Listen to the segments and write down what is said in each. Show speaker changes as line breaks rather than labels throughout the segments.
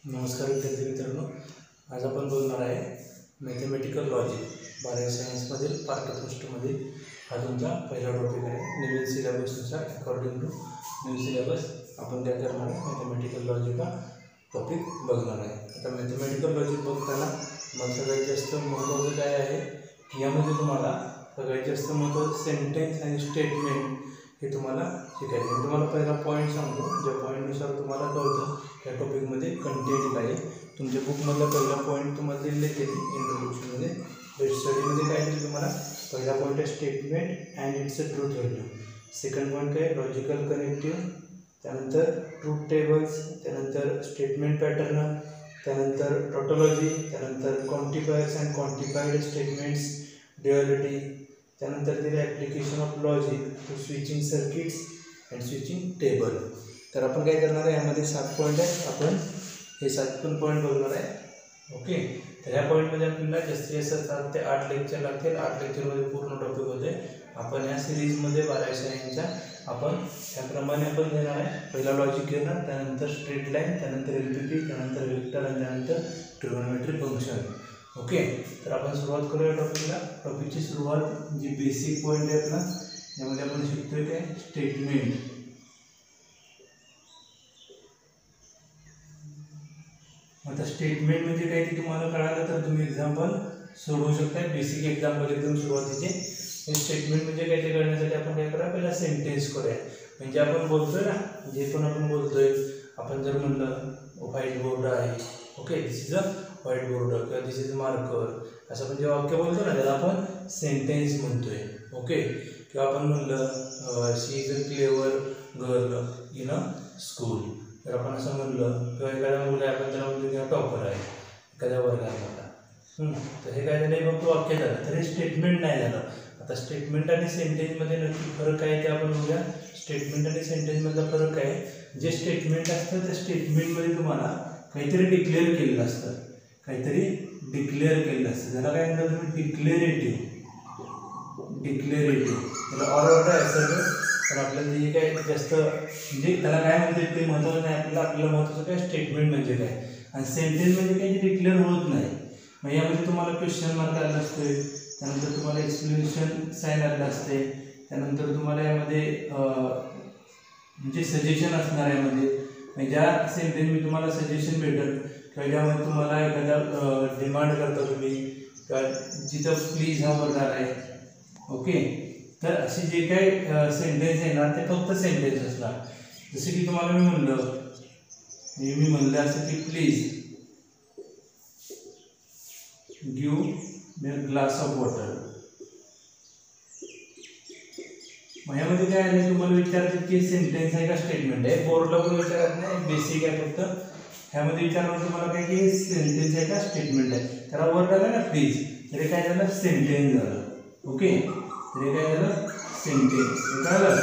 नमस्कार विद्यार्थी मित्रांनो, आज आपण बोलणार आहे मॅथमॅटिकल लॉजिक 12वी सायन्समधील पाठ्यपुस्तकामध्ये हा तुमचा पहिला टॉपिक आहे. नवीन सिलेबसनुसार अकॉर्डिंग टू न्यू सिलेबस आपण काय करणार आहे, मॅथमॅटिकल लॉजिक हा टॉपिक बघणार आहे. आता मॅथमॅटिकल लॉजिक बघताना मला सगळ्यात जास्त महत्त्वाचं काय आहे की यामध्ये तुम्हाला सगळ्यात जास्त महत्त्वाचं सेंटेन्स आणि स्टेटमेंट हे तुम्हाला शिकायचं आहे. तुम्हाला पहिला पॉईंट सांगतो, ज्या पॉईंटनुसार तुम्हाला कळतं त्या टॉपिकमध्ये कंटेंट काय आहे. तुमच्या बुकमधला पहिला पॉईंट तुम्हाला दिलेले आहे इंट्रोडक्शनमध्ये. बेस्ट स्टडीमध्ये काय दिलं तुम्हाला, पहिला पॉईंट आहे statement and it's a truth value. Second point काय, लॉजिकल कनेक्टिव्ह. त्यानंतर ट्रूथ टेबल्स, त्यानंतर स्टेटमेंट पॅटर्न, त्यानंतर टॉटोलॉजी, त्यानंतर quantifiers and quantified statements, duality. त्यानंतर दिले application of logic to switching circuits and switching table. तर आपण काय करणार आहे, यामध्ये 7 पॉईंट आहेत. आपण हे 7 पण पॉईंट बघणार आहे. ओके, तर ह्या पॉईंटमध्ये आपल्याला जास्तीत जास्त 7 ते 8 लेक्चर लागतील. 8 लेक्चरमध्ये पूर्ण टॉपिक होते. आपण या सिरीजमध्ये 12वी सायन्सच्या आपण ह्याप्रमाणे आपण घेणार आहे. पहिला लॉजिक घेणार, त्यानंतर स्ट्रेट लाईन, त्यानंतर LPP, त्यानंतर वेक्टर आणि त्यानंतर ट्रिगोनोमेट्री फंक्शन. ओके, तर आपण सुरुवात करूया टॉपिकला. टॉपिकची सुरुवात जी बेसिक पॉईंट आहे आपला, यामध्ये आपण शिकतोय काय, स्टेटमेंट. आता स्टेटमेंट म्हणजे काय ते तुम्हाला कळालं तर तुम्ही एक्झाम्पल सोडवू शकता. बेसिक एक्झाम्पल एकदम सुरुवातीचे. स्टेटमेंट म्हणजे काय ते कळण्यासाठी आपण काय करूया, पहिला सेंटेन्स करूया. म्हणजे आपण बोलतोय ना, जे पण आपण बोलतोय, आपण जर म्हणलं व्हाईट बोर्ड आहे, okay, this is a white board किंवा दिस इज मार्कर, असं आपण जे वाक्य बोलतो ना त्याला आपण सेंटेन्स म्हणतोय. ओके, किंवा आपण म्हणलं she is a clever girl in a school, तर आपण असं म्हणलं, किंवा एखाद्या मुलं आपण त्याला म्हणतो किंवा टॉपर आहे एखाद्या वर्गामध्ये. तर हे काय झालं, मग तो वाक्य झालं, तर हे स्टेटमेंट नाही झालं. आता स्टेटमेंट आणि सेंटेन्समध्ये नक्की फरक काय आहे ते आपण बघूया. स्टेटमेंट आणि सेंटेन्समधला फरक काय आहे, जे स्टेटमेंट असतं त्या स्टेटमेंटमध्ये तुम्हाला काहीतरी डिक्लेअर केलेलं असतं, काहीतरी डिक्लेअर केलेलं असतं. त्याला काय म्हणतात तुम्ही, डिक्लेरेटिव्ह. त्याला ऑर्डर असेल, पण आपल्याला जे काय जास्त म्हणजे त्याला काय म्हणतात ते महत्त्वाचं नाही. आपल्याला महत्त्वाचं काय, स्टेटमेंट म्हणजे काय. आणि सेंटेन्स म्हणजे काही डिक्लेअर होत नाही. मग यामध्ये तुम्हाला क्वेश्चन मार्क आलेला असतोय, त्यानंतर तुम्हाला एक्सप्लेनेशन साईन आलेलं असते, त्यानंतर तुम्हाला यामध्ये म्हणजे सजेशन असणार आहे. यामध्ये ज्या सेंटेन्समध्ये तुम्हाला सजेशन भेटेल किंवा ज्यामध्ये तुम्हाला एखादा डिमांड करता तुम्ही, किंवा जिथं प्लीज हा वर्ड आला आहे, ओके, तर असे जे काही सेंटेन्स आहे ना ते फक्त सेंटेन्स असणार. जसे की तुम्हाला मी म्हणलं असं की please give me glass of water. मग यामध्ये काय आहे, तुम्हाला विचारतात की सेंटेन्स आहे का स्टेटमेंट आहे. बोर्डला पण विचारत नाही, बेसिक आहे फक्त. ह्यामध्ये विचारलं तुम्हाला काय की सेंटेन्स आहे का स्टेटमेंट आहे. त्याला वर्ड आला ना प्लीज, तरी काय झालं, सेंटेन्स झालं. ओके, तरी काय झालं, सेंटेन्स. हे कळलं.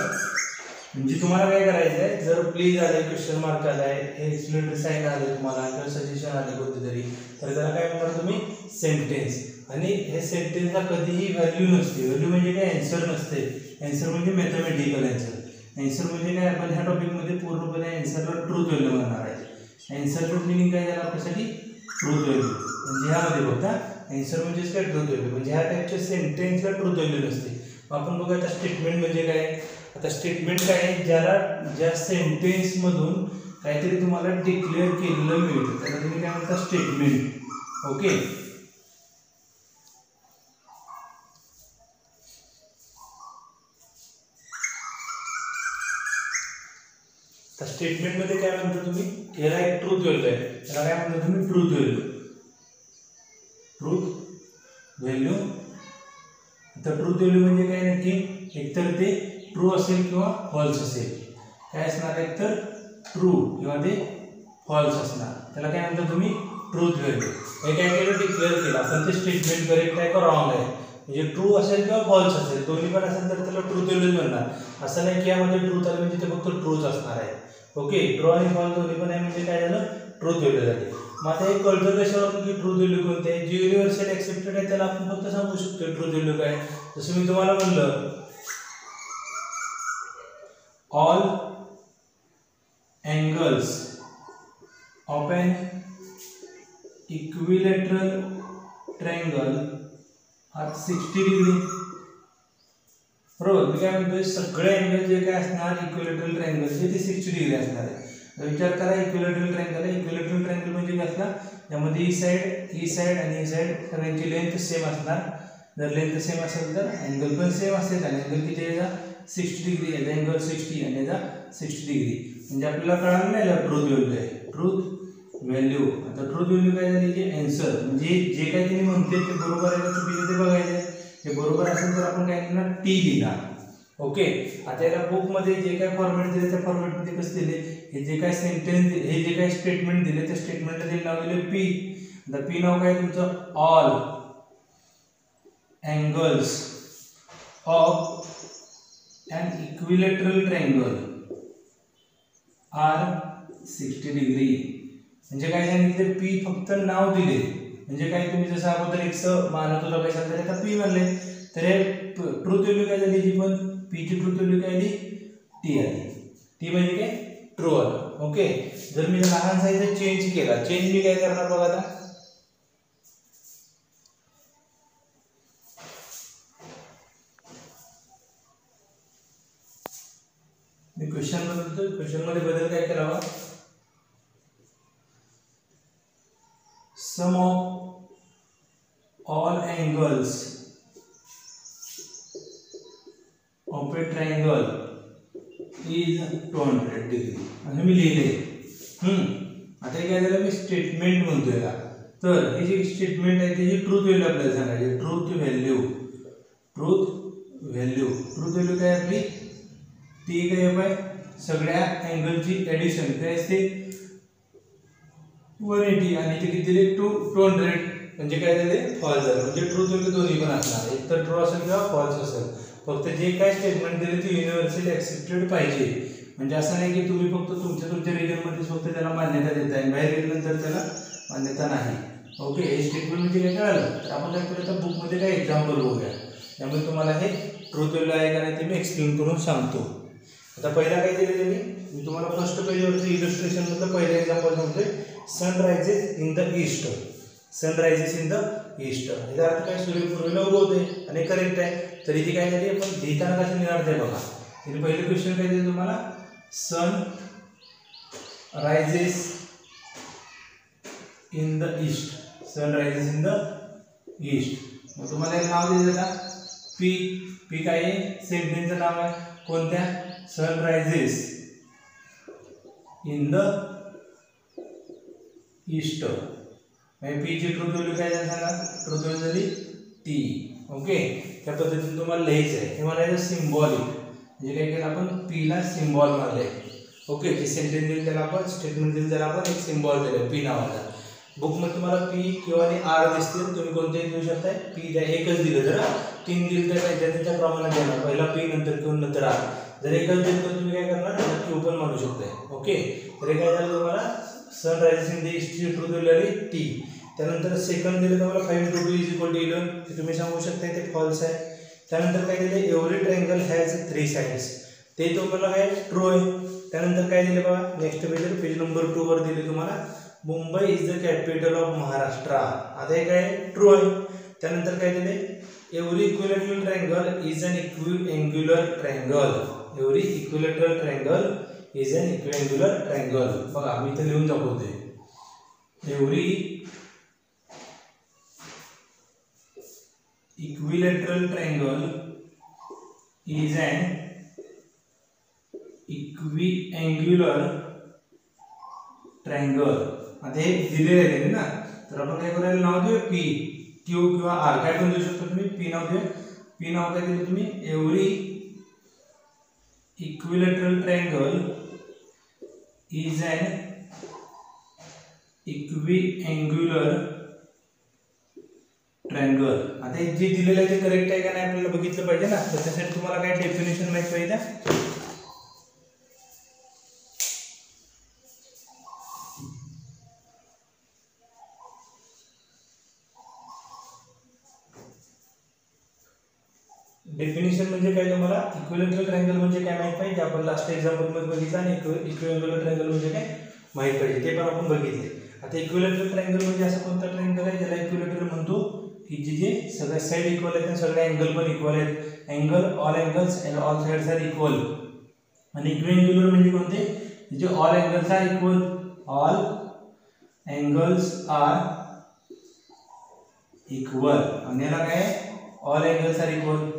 म्हणजे तुम्हाला काय करायचं आहे, जर प्लीज आले, क्वेश्चन मार्क आला आहे, हे एक्सप्लेनेटरी साईन आले तुम्हाला किंवा सजेशन आले कोणतेतरी, तर त्याला काय म्हणणार तुम्ही, सेंटेन्स. आणि हे सेंटेन्सला कधीही व्हॅल्यू नसते. व्हॅल्यू म्हणजे काय, अँसर नसते. अँसर म्हणजे मॅथमॅटिकल अँसर. अँसर म्हणजे काय, आपण ह्या टॉपिकमध्ये पूर्णपणे अँसरला ट्रूथ व्हॅल्यू म्हणणार आहे. अँसरचं मिनिंग काय झालं आपल्यासाठी, ट्रूथ व्हॅल्यू. म्हणजे ह्यामध्ये बघता अँसर म्हणजेच काय, ट्रूथ व्हॅल्यू. म्हणजे ह्या टाईपच्या सेंटेन्सला ट्रूथ व्हॅल्यू नसते. आपण बघूया आता स्टेटमेंट म्हणजे काय. आता स्टेटमेंट काय आहे, ज्या सेंटेन्समधून काहीतरी तुम्हाला डिक्लेअर केलेलं मिळतं त्याला तुम्ही काय म्हणता, स्टेटमेंट. ओके, तर स्टेटमेंटमध्ये काय म्हणता तुम्ही, याला एक ट्रूथ व्हॅल्यू आहे, त्याला काय म्हणता तुम्ही, ट्रूथ व्हॅल्यू. Truth value. आता ट्रूथ व्हॅल्यू म्हणजे काय, नक्की एकतर ते ट्रू असेल किंवा फॉल्स असेल. काय असणार, एकतर ट्रू किंवा ते फॉल्स असणार. त्याला काय म्हणता तुम्ही, ट्रूथ व्हॅल्यू. हे काय केलं, डिक्लेअर केलं आपण ते स्टेटमेंट करेक्ट आहे का रॉंग आहे. म्हणजे ट्रू असेल किंवा फॉल्स असेल, दोन्ही पण असेल तर त्याला ट्रूथ व्हॅल्यू म्हणणार. असं नाही की यामध्ये ट्रूथ आलं म्हणजे ते फक्त ट्रूच असणार आहे. ओके, ट्रू आणि फॉल्स दोन्ही पण आहे म्हणजे काय झालं, ट्रूथ व्हॅल्यू झाली. मग आता हे कळतं कशावर की ट्रूथ व्हॅल्यू कोणते आहे. जे युनिव्हर्सल ॲक्सेप्टेड आहे त्याला आपण फक्त सांगू शकतो ट्रूथ व्हॅल्यू काय. जसं मी तुम्हाला म्हणलं, all angles of an equilateral triangle are 60 degree. बरोबर. मी काय म्हणतोय, सगळे अँगल जे काय असणार इक्विलॅटरल ट्रायंगलचे ते 60 डिग्री असणार आहे. विचार करा, इक्विलॅटरल ट्रायंगल आहे. इक्विलॅटरल ट्रायंगल म्हणजे काय असणार, त्यामध्ये ही साइड आणि ही साइड सगळ्यांची लेंथ सेम असणार. जर लेंथ सेम असेल तर अँगल पण सेम असेल. आणि अँगल किती आहे, 60 डिग्री आहे. अँगल 60 आणि याचा 60 डिग्री. म्हणजे आपल्याला कळालं नाही ट्रूथ व्हॅल्यू आहे. Truth value. आता ट्रूथ व्हॅल्यू काय झाली, जे आन्सर म्हणजे जे काही त्यांनी म्हणते ते बरोबर आहे का चुकीचं ते बघायचं. हे बरोबर असेल तर आपण काय करणार, टी लिहिणार. ओके. आता याला बुक मध्ये जे काय फॉर्मॅट दिले त्या फॉर्मॅट मध्ये कसं दिले, हे जे काय सेंटेन्स, हे जे काय स्टेटमेंट दिले त्या स्टेटमेंटला ते नाव दिले पी. आता पी नाव काय तुमचं, all angles of an equilateral triangle are 60 degree. म्हणजे काय सांगितले, पी फक्त नाव दिले. म्हणजे काय, तुम्ही जसं अगोदर एक्स मानत होता काय सांगता, आता पी म्हणले तर हे ट्रूथ व्हॅल्यू काय झाली, जी पण पी ची ट्रूथ व्हॅल्यू काय आली, टी आली. टी म्हणजे काय, ट्रू आलं. ओके. जर मी लहान साईज चेंज केला, चेंज मी काय करणार बघा. आता मी क्वेश्चन बदलतो. क्वेश्चन मध्ये बदल काय करावा, sum of all angles of a triangle is 200 degree असं मी लिहिले. आता हे काय झालं, मी स्टेटमेंट म्हणतोय का, तर हे जे स्टेटमेंट आहे त्याची ट्रूथ व्हॅल्यू आपल्याला सांगायची. ट्रूथ व्हॅल्यू काय आपली, टी काय आहे, सगळ्या अँगलची ऍडिशन काय असते 180 आणि ते किती दिले 200. म्हणजे काय झाले, फॉल्स झालं. म्हणजे ट्रूथ व्हॅल्यू दोन्ही पण असणार, एक तर ट्रू असेल किंवा फॉल्स असेल. फक्त जे काय स्टेटमेंट दिले ते युनिव्हर्सली ऍक्सेप्टेड पाहिजे. म्हणजे असं नाही की तुम्ही फक्त तुमच्या रिजन मध्ये फक्त त्याला मान्यता देताय, बाहेर गेल्यानंतर त्याला मान्यता नाही. ओके. हे स्टेटमेंट म्हणजे काय कळालं. तर आपण काय करूया, बुक मध्ये काय एक्झाम्पल बघूया. त्यामुळे तुम्हाला हे ट्रूथ व्हॅल्यू आहे का नाही ते मी एक्सप्लेन करून सांगतो. आता पहिला काय दिले त्यांनी, मी तुम्हाला फर्स्ट पेजवरती इलस्ट्रेशन मधलं पहिलं एक्झाम्पल सांगतोय, sunrises in the east. Sunrises in the east याचा अर्थ काय, सूर्य पूर्वेला उगवते. आणि करेक्ट आहे. तर इथे काय झाली, आपण लिहिताना कसं लिहिणार ते बघा. इथे पहिलं क्वेश्चन काय दिलं तुम्हाला, sun rises in the east. Sun rises in the east. मग तुम्हाला एक नाव दिलं का, पी. पी काय आहे, सेंटेन्सचं नाव आहे. कोणत्या, सनरायझेस इन द ईस्ट. म्हणजे पी ची ट्रूथ व्हॅल्यू काय झाली सांगा, ट्रूथ व्हॅल्यू झाली टी. ओके. त्या पद्धतीने तुम्हाला लिहायचं आहे. हे म्हणायचं सिम्बॉलिक. म्हणजे काय केलं आपण, पी ला सिम्बॉल मारले. ओके. जे सेंटेन्स दिले त्याला आपण, स्टेटमेंट दिले त्याला आपण एक सिम्बॉल दिले पी नावाचा. बुक मध्ये तुम्हाला पी किंवा आर दिसतील, तुम्ही कोणतेही देऊ शकताय. पी द्या, एकच दिलं, जरा 3 दिलं तर काय त्याच्या प्रमाणात देणार, पहिला पी नंतर किंवा नंतर आर. जर एकच दिलं तर तुम्ही काय करणार, क्यू पण म्हणू शकताय. ओके. तर काय झालं तुम्हाला, सनरायझेस इन द ईस्ट ची ट्रूथ व्हॅल्यू आली टी. त्यानंतर सेकंड दिलं तुम्हाला 5 × 2 = 11, ते तुम्ही सांगू शकताय ते फॉल्स आहे. त्यानंतर काय दिले, एव्हरी ट्रायंगल हॅज 3 साइड्स, ते तुम्हाला काय ट्रू आहे. त्यानंतर काय दिले बघा, नेक्स्ट पेज नंबर 2 वर दिले तुम्हाला, Mumbai is the capital of Maharashtra. आता हे काय ट्रू आहे. त्यानंतर काय दिले, every equilateral triangle is an equiangular triangle. Every equilateral triangle is an equiangular triangle. बघा मी इथे लिहून दाखवते, every equilateral triangle is an equiangular triangle. आता हे दिलेले आहे ना, तर आपण काय करायला नाव देऊ, पी, क्यू किंवा आर काय पण देऊ शकतो तुम्ही. पी नाव देऊ. पी नाव काय दिलं तुम्ही, every equilateral triangle is an equiangular triangle. आता हे जे दिलेलं आहे ते करेक्ट आहे का नाही आपल्याला बघितलं पाहिजे ना. तर त्यासाठी तुम्हाला काय डेफिनेशन माहिती पाहिजे. डेफिनेशन म्हणजे काय, तुम्हाला इक्विलॅटरल ट्रायंगल म्हणजे काय माहित पाहिजे. आपण लास्ट एक्झाम्पल मध्ये बघितलं, आणि इक्विअँग्युलर ट्रायंगल म्हणजे काय माहित पाहिजे, ते पण आपण बघितले. आता इक्विलॅटरल ट्रायंगल म्हणजे असं कोणता ट्रायंगल आहे ज्याला इक्विलॅटरल म्हणतो की जे सगळ्या साइड इक्वल आहेत आणि सगळे अँगल पण इक्वल आहेत. Angle all angles and all sides are equal. आणि इक्विअँग्युलर म्हणजे कोणते, जे all angles are equal, all angles are equal. आणि याला काय, ऑल अँगल्स आर इक्वल.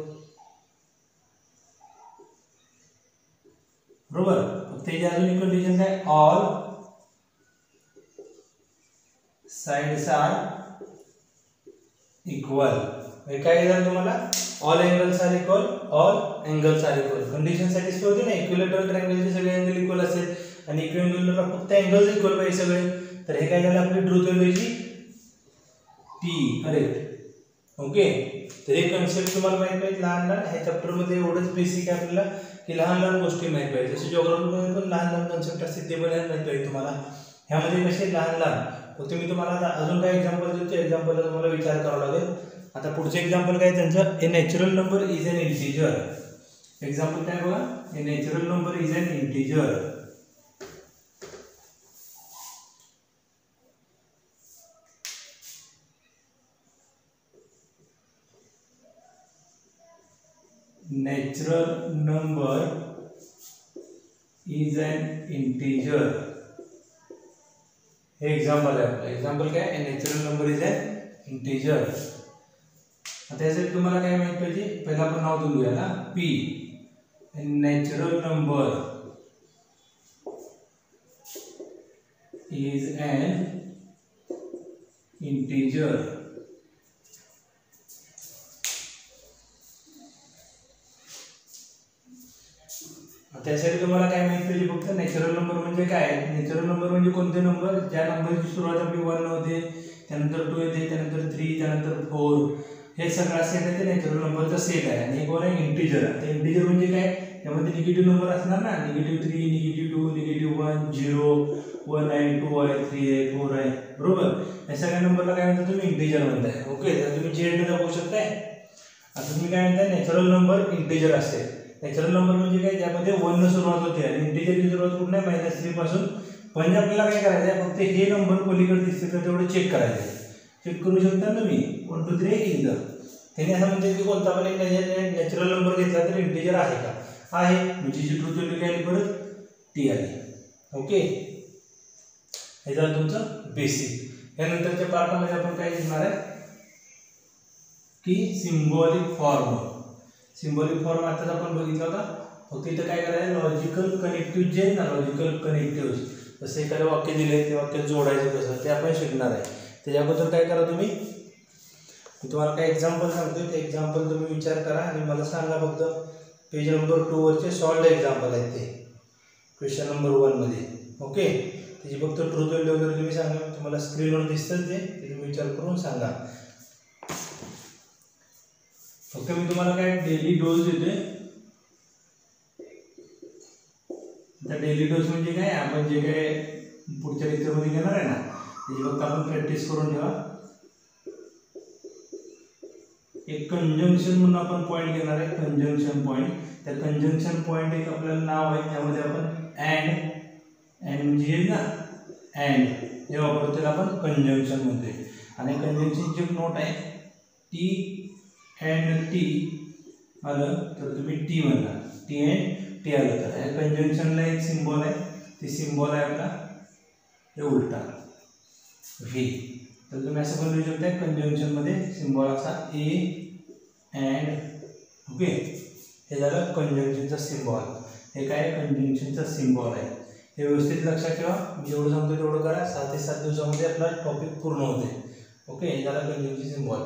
बरोबर. फक्त याची अजून एक कंडिशन काय, ऑल साइड्स आर इक्वल. हे काय झालं तुम्हाला, all angles are equal, all angles are equal. Condition satisfy होते ना. इक्विलॅटरल ट्रायंगलचे सगळे अँगल इक्वल असेल आणि इक्विअँग्युलरला फक्त अँगल्स इक्वल पाहिजे सगळे. तर हे काय झालं, आपली ट्रुथ व्हॅल्यूची P. करेक्ट. ओके. तर हे कन्सेप्ट तुम्हाला माहित पाहिजे लहान लहान. ह्या चॅप्टर मध्ये एवढंच बेसिक आहे आपल्याला की लहान लहान गोष्टी माहित पाहिजे. जसे जिओग्राफीमध्ये पण लहान लहान कन्सेप्ट असतील ते पण माहित पाहिजे तुम्हाला. ह्यामध्ये कसे लहान लहान. फक्त मी तुम्हाला अजून काय एक्झाम्पल देतो, एक्झाम्पलला तुम्हाला विचार करावा लागेल. आता पुढचे एक्झाम्पल काय त्यांचं, a natural number is an integer. Example काय बघा, a natural number is an integer. Natural number is an integer. हे एक्झाम्पल आहे आपलं. एक्झाम्पल काय, natural number is an integer. आता यासाठी तुम्हाला काय माहित पाहिजे, पहिला आपण नाव देऊया ना, P. Natural number is an integer. त्यासाठी तुम्हाला काय माहित पाहिजे, फक्त नॅचरल नंबर म्हणजे काय. नॅचरल नंबर म्हणजे कोणते नंबर, ज्या नंबरची सुरुवात आपली 1 होते, त्यानंतर 2 येते, त्यानंतर 3, त्यानंतर 4. हे सगळा सेट आहे, ते नॅचरल नंबरचा सेट आहे. आणि हे कोण आहे, इंटिजर. आता इंटिजर म्हणजे काय, त्यामध्ये निगेटिव्ह नंबर असणार ना, -3, -2, -1, 0, 1 आहे, 2 आहे, 3 आहे, 4 आहे. बरोबर. या सगळ्या नंबरला काय म्हणता तुम्ही, इंटिजर म्हणताय. ओके. तर तुम्ही जेड दाखवू शकताय. आता तुम्ही काय म्हणताय, नॅचरल नंबर इंटिजर असेल. नॅचरल नंबर म्हणजे काय, ज्यामध्ये 1 न सुरुवात होते आणि इंटिजरची सुरुवात कुठून आहे, -3 पासून. म्हणजे आपल्याला काय करायचं आहे, फक्त हे नंबर पलीकडे दिसते तर तेवढं चेक करायचं आहे. चेक करू शकता तुम्ही, 1 2 3 एकदा. त्याने असं म्हणते की कोणता पण एक नॅचरल नंबर घेतला तर इंटिजर आहे का, आहे. म्हणजे जी ट्रुथ व्हॅल्यू काय आली, परत टी आली. ओके. हे झालं तुमचं बेसिक. यानंतरच्या पार्टमध्ये आपण काय शिकणार आहे की सिम्बॉलिक फॉर्म. सिम्बॉलिक फॉर्म आताच आपण बघितला होता. फक्त इथं काय करायचं, लॉजिकल कनेक्टिव्ह जे आहे ना, लॉजिकल कनेक्टिव्ह. जसं एखादं वाक्य दिले ते वाक्य जोडायचं कसं, ते आपण शिकणार आहे. त्याच्याबद्दल काय करा तुम्ही, मी तुम्हाला काय एक्झाम्पल सांगतो, ते एक्झाम्पल तुम्ही विचार करा आणि मला सांगा. फक्त पेज नंबर 2 वरचे सॉल्ड एक्झाम्पल आहेत ते, क्वेश्चन नंबर 1 मध्ये. ओके. त्याची फक्त ट्रुथ व्हॅल्यू वगैरे तुम्ही सांगा. तुम्हाला स्क्रीनवर दिसतं ते तुम्ही विचार करून सांगा. फक्त मी तुम्हाला काय डेली डोज देतोय. आता डेली डोज म्हणजे काय, आपण जे काय पुढच्या लेक्चरमध्ये घेणार आहे ना, त्याची फक्त आपण प्रॅक्टिस करून ठेवा. एक कंजंक्शन म्हणून आपण पॉईंट घेणार आहे, कंजंक्शन पॉईंट. त्या कंजंक्शन पॉईंट एक आपल्याला नाव आहे, त्यामध्ये आपण अँड म्हणजे ना, अँड हे वापरतो, त्याला आपण कंजंक्शन म्हणतोय. आणि कंजंक्शनची एक नोट आहे, टी अँड टी आलं तर तुम्ही टी म्हणा, टी अँड टी आलं तर. या कंजंक्शनला एक सिम्बॉल आहे, ते सिम्बॉल आहे आपला हे उलटा व्ही. तर तुम्ही असं पण लिहू शकता, कंजंक्शनमध्ये सिम्बॉल असा ए अँड. ओके. हे झालं कंजंक्शनचा सिम्बॉल. हे काय, कंजंक्शनचा सिम्बॉल आहे. हे व्यवस्थित लक्षात ठेवा. मी जेवढं सांगतो तेवढं करा. 6 ते 7 दिवसामध्ये आपला टॉपिक पूर्ण होते. ओके. हे झालं कंजंक्शन सिम्बॉल.